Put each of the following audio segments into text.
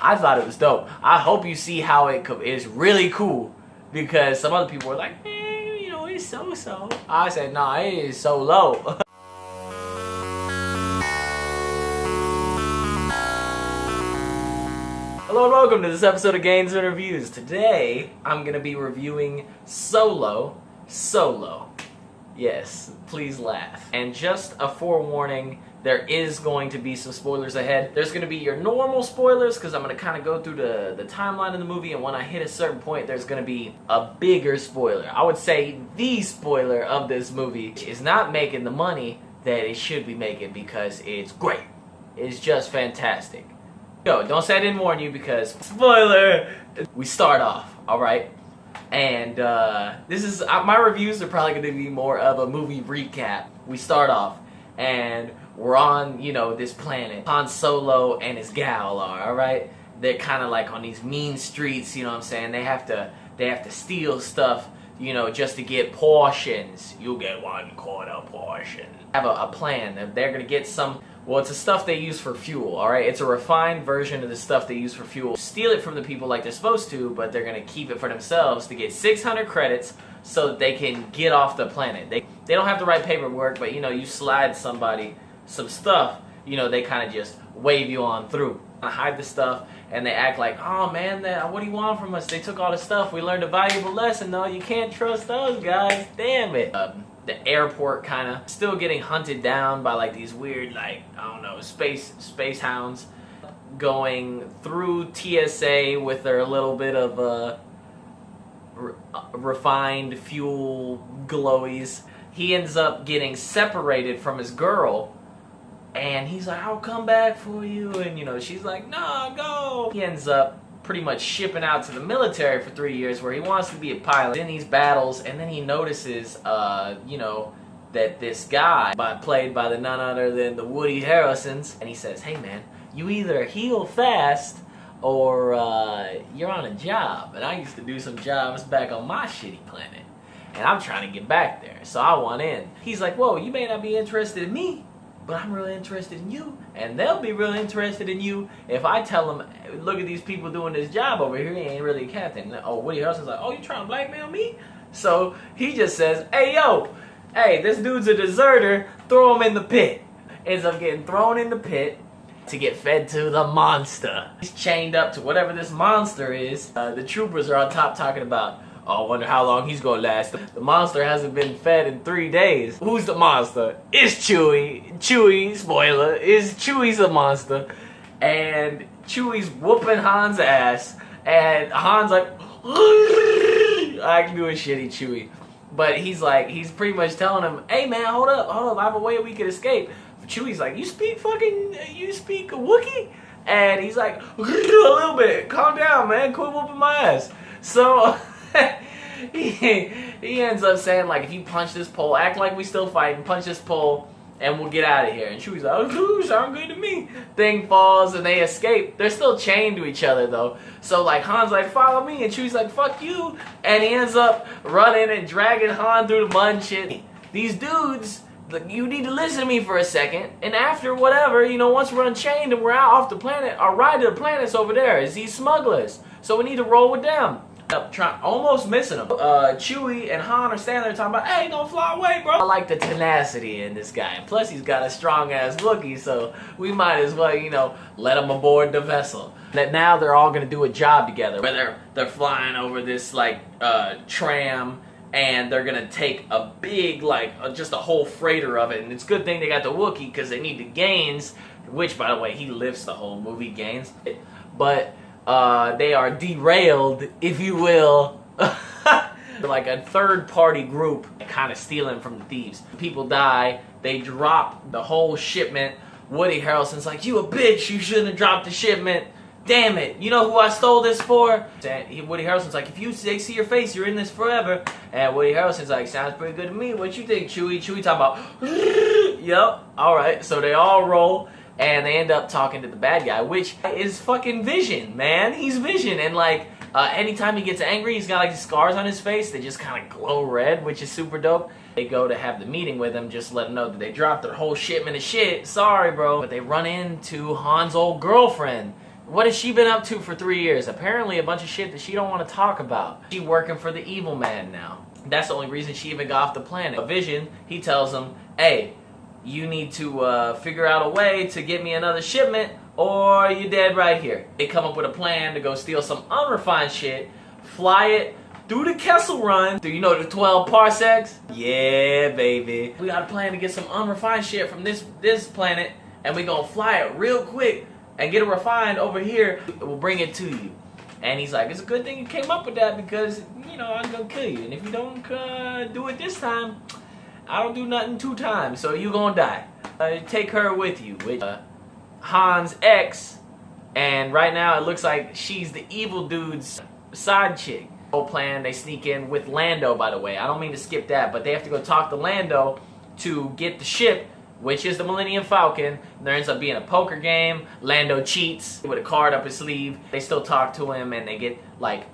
I thought it was dope. I hope you see how it is really cool, because some other people were like, you know, it's so-so. I said, nah, it is so low. Hello and welcome to this episode of Games and Reviews. Today, I'm going to be reviewing Solo. Yes, please laugh. And just a forewarning, there is going to be some spoilers ahead. There's going to be your normal spoilers, because I'm going to kind of go through the timeline of the movie, and when I hit a certain point, there's going to be a bigger spoiler. I would say the spoiler of this movie is not making the money that it should be making, because it's great. It's just fantastic. Yo, don't say I didn't warn you, because spoiler! We start off, alright? And this is, my reviews are probably going to be more of a movie recap. We start off, and we're on, you know, this planet. Han Solo and his gal are, alright? They're kind of like on these mean streets, you know what I'm saying? They have to steal stuff, you know, just to get portions. You get 1/4 portion. Have a plan. They're going to get some... Well, it's the stuff they use for fuel, alright? It's a refined version of the stuff they use for fuel. Steal it from the people like they're supposed to, but they're going to keep it for themselves to get 600 credits so that they can get off the planet. They don't have to write paperwork, but, you know, you slide somebody some stuff, you know, they kind of just wave you on through. Hide the stuff, and they act like, oh man, what do you want from us? They took all the stuff. We learned a valuable lesson, though. You can't trust those guys. Damn it. The airport kind of still getting hunted down by like these weird, like, I don't know, space hounds going through TSA with their little bit of refined fuel glowies. He ends up getting separated from his girl, and he's like, I'll come back for you, and you know, she's like, no, go. He ends up pretty much shipping out to the military for 3 years, where he wants to be a pilot in these battles, and then he notices, you know, that this guy, played by none other than the Woody Harrelsons, and he says, hey man, you either heal fast, or you're on a job, and I used to do some jobs back on my shitty planet, and I'm trying to get back there, so I want in. He's like, whoa, you may not be interested in me, but I'm really interested in you, and they'll be really interested in you if I tell them, look at these people doing this job over here, he ain't really a captain. Oh, Woody Harrelson's like, oh, you trying to blackmail me? So he just says, hey, yo, hey, this dude's a deserter, throw him in the pit. Ends up getting thrown in the pit to get fed to the monster. He's chained up to whatever this monster is. The troopers are on top talking about, oh, I wonder how long he's gonna last. The monster hasn't been fed in 3 days. Who's the monster? It's Chewie. Chewie, spoiler, Chewie's a monster. And Chewie's whooping Han's ass. And Han's like, I can do a shitty Chewie. But he's pretty much telling him, hey man, hold up, I have a way we could escape. Chewie's like, you speak Wookiee? And he's like, a little bit, calm down man, quit whooping my ass. So... he ends up saying, like, if you punch this pole, act like we still fighting, punch this pole, and we'll get out of here. And Chewie's like, oh, sound good to me. Thing falls, and they escape. They're still chained to each other, though. So, like, Han's like, follow me, and Chewie's like, fuck you. And he ends up running and dragging Han through the mud and shit. These dudes, you need to listen to me for a second. And after whatever, you know, once we're unchained and we're out off the planet, our ride to the planet's over there is these smugglers. So we need to roll with them. Almost missing him. Chewie and Han are standing there talking about, hey, don't fly away, bro. I like the tenacity in this guy. And plus, he's got a strong-ass Wookiee, so we might as well, you know, let him aboard the vessel. That now they're all going to do a job together. Where they're flying over this, like, tram, and they're going to take a big, like, just a whole freighter of it. And it's a good thing they got the Wookiee, because they need the Gaines, which, by the way, he lifts the whole movie, Gaines. But... they are derailed, if you will. Like a third-party group kind of stealing from the thieves. People die, they drop the whole shipment. Woody Harrelson's like, you a bitch, you shouldn't have dropped the shipment. Damn it, you know who I stole this for? And Woody Harrelson's like, if they see your face, you're in this forever. And Woody Harrelson's like, sounds pretty good to me. What you think, Chewie? Chewie talking about, yep, alright. So they all roll. And they end up talking to the bad guy, which is fucking Vision, man. He's Vision, and like, anytime he gets angry, he's got like scars on his face. They just kind of glow red, which is super dope. They go to have the meeting with him, just let him know that they dropped their whole shipment of shit. Sorry, bro. But they run into Han's old girlfriend, What has she been up to for 3 years? Apparently a bunch of shit that she don't want to talk about. She working for the evil man now. That's the only reason she even got off the planet. Vision, he tells him, hey, you need to figure out a way to get me another shipment or you're dead right here. They come up with a plan to go steal some unrefined shit, fly it through the Kessel Run, through, you know, the 12 parsecs? Yeah, baby. We got a plan to get some unrefined shit from this planet, and we gonna fly it real quick and get it refined over here. We'll bring it to you. And he's like, it's a good thing you came up with that because, you know, I'm gonna kill you. And if you don't do it this time, I don't do nothing 2 times, so you gonna die. Take her with you, with Han's ex, and right now it looks like she's the evil dude's side chick. Whole plan, they sneak in with Lando, by the way. I don't mean to skip that, but they have to go talk to Lando to get the ship, which is the Millennium Falcon. There ends up being a poker game. Lando cheats with a card up his sleeve. They still talk to him, and they get like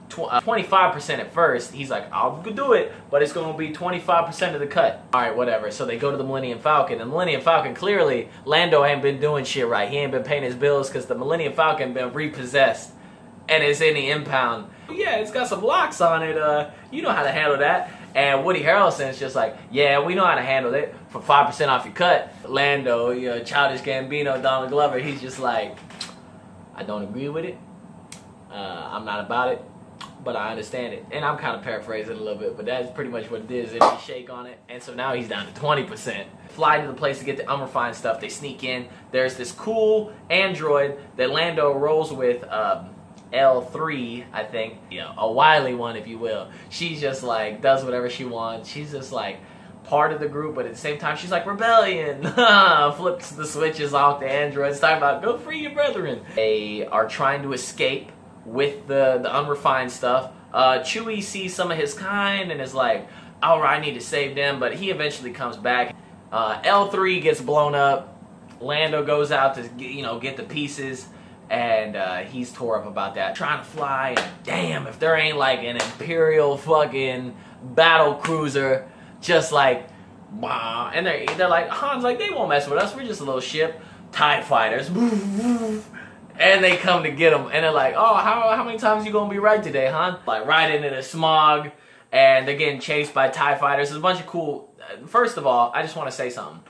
25% at first. He's like, I'll do it, but it's going to be 25% of the cut. Alright, whatever. So they go to the Millennium Falcon. The Millennium Falcon, clearly, Lando ain't been doing shit right. He ain't been paying his bills because the Millennium Falcon been repossessed and it's in the impound. Yeah, it's got some locks on it. You know how to handle that. And Woody Harrelson's just like, yeah, we know how to handle it for 5% off your cut. Lando, you know, Childish Gambino, Donald Glover, he's just like, I don't agree with it. I'm not about it, but I understand it. And I'm kind of paraphrasing a little bit, but that's pretty much what it is. And they shake on it. And so now he's down to 20%. Fly to the place to get the unrefined stuff. They sneak in. There's this cool android that Lando rolls with, L3, I think, you know, a wily one, if you will. She just like does whatever she wants. She's just like part of the group, but at the same time she's like rebellion. Flips the switches off the androids, talking about go free your brethren. They are trying to escape with the unrefined stuff. Chewie sees some of his kind and is like, alright, I need to save them, but he eventually comes back. L3 gets blown up. Lando goes out to get the pieces. And he's tore up about that. Trying to fly, and damn, if there ain't like an Imperial fucking battle cruiser, just like, wow. And they're like, Han's like, they won't mess with us. We're just a little ship. TIE fighters. And they come to get them. And they're like, oh, how many times you gonna be right today, Han? Like, right into the smog. And they're getting chased by TIE fighters. There's a bunch of cool... First of all, I just want to say something.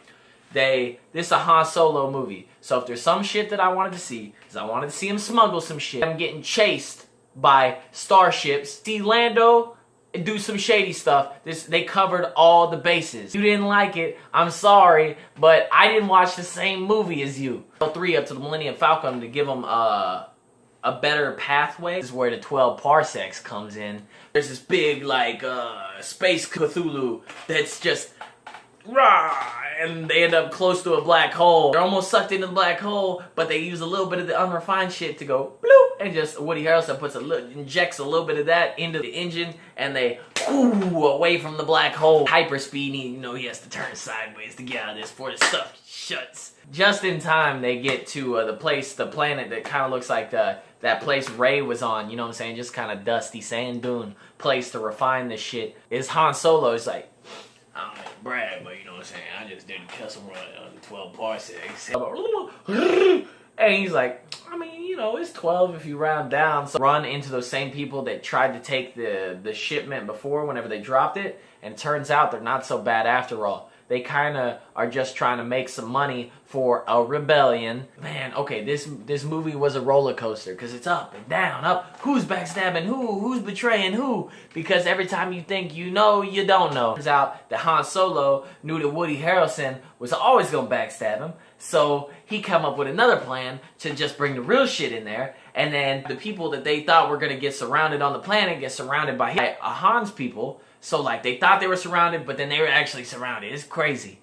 This is a Han Solo movie. So if there's some shit that I wanted to see, is I wanted to see him smuggle some shit. I'm getting chased by starships. See Lando do some shady stuff. They covered all the bases. You didn't like it, I'm sorry, but I didn't watch the same movie as you. L3 up to the Millennium Falcon to give them a better pathway. This is where the 12 parsecs comes in. There's this big like space Cthulhu that's just rah, and they end up close to a black hole. They're almost sucked into the black hole, but they use a little bit of the unrefined shit to go bloop, and just Woody Harrelson injects a little bit of that into the engine, and they away from the black hole. Hyperspeed, he has to turn sideways to get out of this before the stuff shuts. Just in time, they get to the planet that kind of looks like that place Rey was on, you know what I'm saying? Just kind of dusty sand dune place to refine this shit. Is Han Solo is like, I don't like brag, but you know what I'm saying? I just did the Kessel Run on 12 parsecs. And he's like, I mean, it's 12 if you round down. So run into those same people that tried to take the shipment before whenever they dropped it. And it turns out they're not so bad after all. They kind of are just trying to make some money for a rebellion. Man, okay, this movie was a roller coaster because it's up and down, up. Who's backstabbing who? Who's betraying who? Because every time you think you know, you don't know. Turns out that Han Solo knew that Woody Harrelson was always going to backstab him. So he come up with another plan to just bring the real shit in there. And then the people that they thought were going to get surrounded on the planet get surrounded by Han's people. So, like, they thought they were surrounded, but then they were actually surrounded. It's crazy.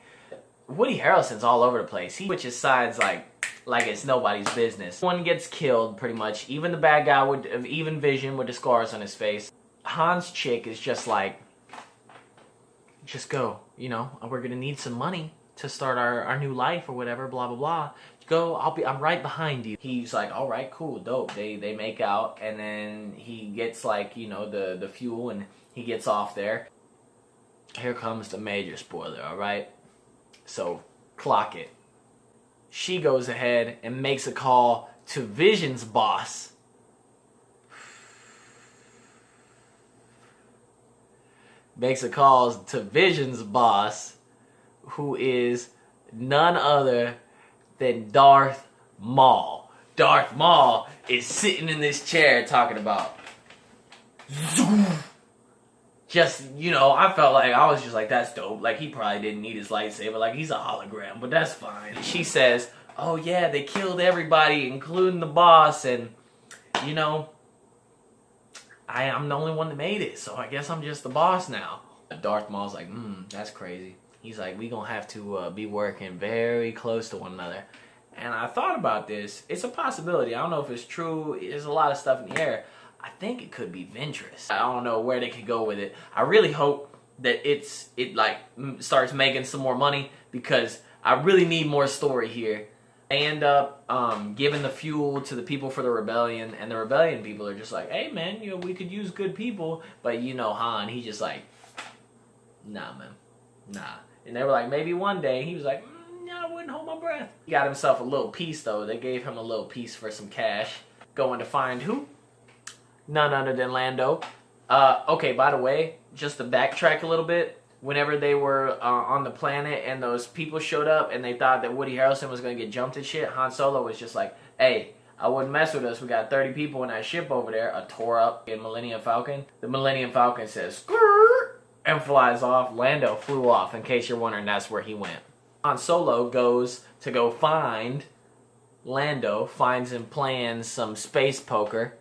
Woody Harrelson's all over the place. He switches sides like it's nobody's business. One gets killed, pretty much. Even the bad guy with even vision with the scars on his face. Han's chick is just like, just go. We're going to need some money to start our new life or whatever, blah, blah, blah. Go, I'm right behind you. He's like, all right, cool, dope. They make out, and then he gets, like, the fuel, and he gets off there. Here comes the major spoiler, alright? So, clock it. She goes ahead and makes a call to Vision's boss. Makes a call to Vision's boss, who is none other than Darth Maul. Darth Maul is sitting in this chair talking about, just, you know, I felt like, I was just like, that's dope. Like, he probably didn't need his lightsaber. Like, he's a hologram, but that's fine. She says, oh yeah, they killed everybody, including the boss, and, you know, I'm the only one that made it, so I guess I'm just the boss now. Darth Maul's like, that's crazy. He's like, we gonna have to be working very close to one another. And I thought about this. It's a possibility. I don't know if it's true. There's a lot of stuff in the air. I think it could be Ventress. I don't know where they could go with it. I really hope that it starts making some more money, because I really need more story here. They end up giving the fuel to the people for the rebellion, and the rebellion people are just like, hey man, you know, we could use good people, but you know, Han, he's just like, nah man, nah. And they were like, maybe one day. He was like, I wouldn't hold my breath. He got himself a little piece though. They gave him a little piece for some cash. Going to find who? None other than Lando. Okay, by the way, just to backtrack a little bit, whenever they were on the planet and those people showed up and they thought that Woody Harrelson was going to get jumped and shit, Han Solo was just like, hey, I wouldn't mess with us. We got 30 people in that ship over there, a tore up in Millennium Falcon. The Millennium Falcon says, skrrr, and flies off. Lando flew off, in case you're wondering, that's where he went. Han Solo goes to go find Lando, finds him playing some space poker.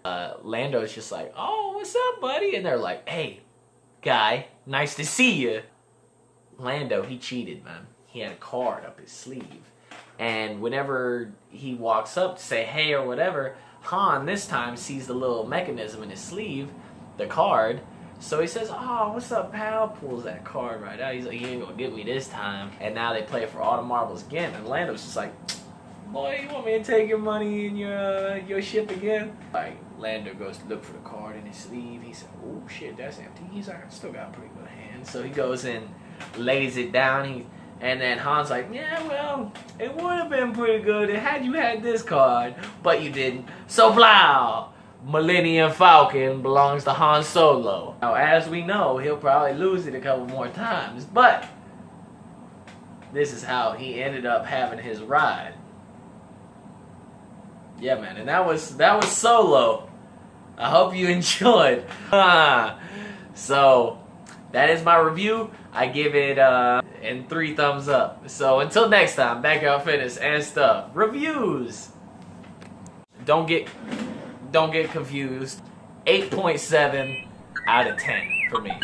Lando's just like, oh, what's up, buddy? And they're like, hey, guy, nice to see you. Lando, he cheated, man. He had a card up his sleeve. And whenever he walks up to say hey or whatever, Han this time sees the little mechanism in his sleeve, the card. So he says, oh, what's up, pal? Pulls that card right out. He's like, you ain't gonna get me this time. And now they play for all the marbles again. And Lando's just like, boy, you want me to take your money in your ship again? Like, Lando goes to look for the card in his sleeve. He said, oh shit, that's empty. He's like, still got a pretty good hand. So he goes and lays it down. And then Han's like, yeah, well, it would have been pretty good had you had this card, but you didn't. So blah, Millennium Falcon belongs to Han Solo. Now, as we know, he'll probably lose it a couple more times, but this is how he ended up having his ride. Yeah, man, and that was Solo. I hope you enjoyed. So that is my review. I give it and 3 thumbs up. So until next time, Backyard Fitness and stuff. Reviews. Don't get confused. 8.7 out of 10 for me.